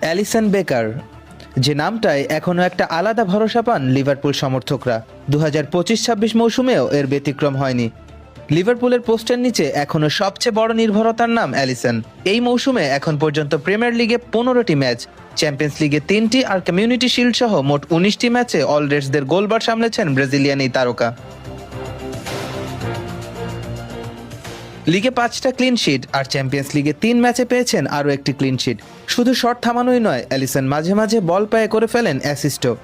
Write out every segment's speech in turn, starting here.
Alisson Becker, যে নামটায় এখনও একটা আলাদা ভরসা পান লিভারপুল সমর্থকরা। 2025-26 মৌসুমেও এর ব্যতিক্রম হয়নি। লিভারপুলের পোস্টের নিচে এখনও সবচেয়ে বড় নির্ভরতার নাম অ্যালিসন। এই মৌসুমে এখন পর্যন্ত প্রিমিয়ার লিগে 15টি ম্যাচ, চ্যাম্পিয়ন্স লিগে 3টি আর কমিউনিটি শিল্ড সহ মোট 19টি ম্যাচে অল রেডসদের গোলবার সামলেছেন ব্রাজিলিয়ান এই তারকা। লিগে 5টা ক্লিন শিট আর চ্যাম্পিয়ন্স লিগে 3 ম্যাচে পেয়েছেন আরও একটি ক্লিন শিট। শুধু শট থামানোই নয়, অ্যালিসন মাঝে মাঝে বল পায়ে করে ফেলেন অ্যাসিস্টও।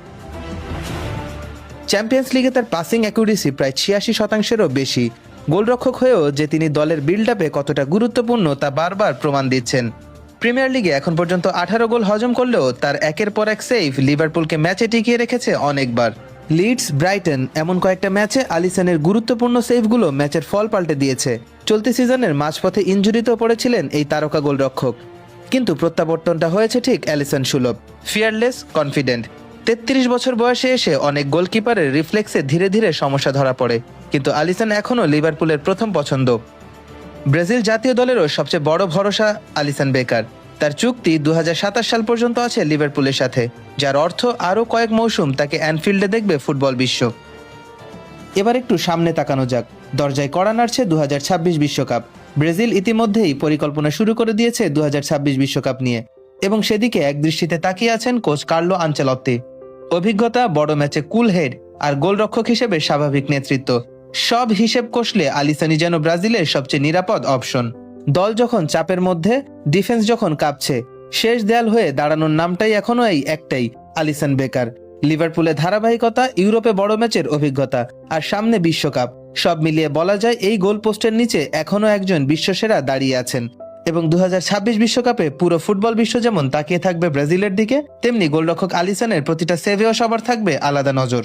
চ্যাম্পিয়ন্স লিগে তার পাসিং অ্যাকুরেসি প্রায় 86%-এরও বেশি। গোলরক্ষক হয়েও যে তিনি দলের বিল্ড আপে কতটা গুরুত্বপূর্ণ তা বারবার প্রমাণ দিচ্ছেন। প্রিমিয়ার লিগে এখন পর্যন্ত 18 গোল হজম করলেও তার একের পর এক সেভ লিভারপুলকে ম্যাচে টিকিয়ে রেখেছে অনেকবার। লিডস, ব্রাইটন এমন কয়েকটা ম্যাচে আলিসনের গুরুত্বপূর্ণ সেভগুলো ম্যাচের ফল পাল্টে দিয়েছে। চলতি সিজনের মাঝপথে ইনজুরিতেও পড়েছিলেন এই তারকা গোলরক্ষক, কিন্তু প্রত্যাবর্তনটা হয়েছে ঠিক অ্যালিসন সুলভ। Fearless, confident. 33 বছর বয়সে এসে অনেক গোলকিপারের রিফ্লেক্সে ধীরে ধীরে সমস্যা ধরা পড়ে, কিন্তু আলিসন এখনও লিভারপুলের প্রথম পছন্দ। ব্রাজিল জাতীয় দলেরও সবচেয়ে বড় ভরসা আলিসন বেকার। তার চুক্তি 2027 সাল পর্যন্ত আছে লিভারপুলের সাথে, যার অর্থ আরও কয়েক মৌসুম তাকে অ্যানফিল্ডে দেখবে ফুটবল বিশ্ব। এবার একটু সামনে তাকানো যাক। দরজায় কড়া নাড়ছে 2026 বিশ্বকাপ। ব্রাজিল ইতিমধ্যেই পরিকল্পনা শুরু করে দিয়েছে 2026 বিশ্বকাপ নিয়ে, এবং সেদিকে একদৃষ্টিতে তাকিয়ে আছেন কোচ কার্লো আনচেলত্তি। অভিজ্ঞতা, বড় ম্যাচে কুল হেড আর গোলরক্ষক হিসেবে স্বাভাবিক নেতৃত্ব, সব হিসেব কষলে আলিসনই যেন ব্রাজিলের সবচেয়ে নিরাপদ অপশন। দল যখন চাপের মধ্যে, ডিফেন্স যখন কাঁপছে, শেষ দেয়াল হয়ে দাঁড়ানোর নামটাই এখনো এই একটাই, আলিসন বেকার। লিভারপুলে ধারাবাহিকতা, ইউরোপে বড় ম্যাচের অভিজ্ঞতা আর সামনে বিশ্বকাপ, সব মিলিয়ে বলা যায় এই গোল পোস্টের নিচে এখনো একজন বিশ্বসেরা দাঁড়িয়ে আছেন। এবং 2026 বিশ্বকাপে পুরো ফুটবল বিশ্ব যেমন তাকিয়ে থাকবে ব্রাজিলের দিকে, তেমনি গোলরক্ষক আলিসনের প্রতিটা সেভেও সবার থাকবে আলাদা নজর।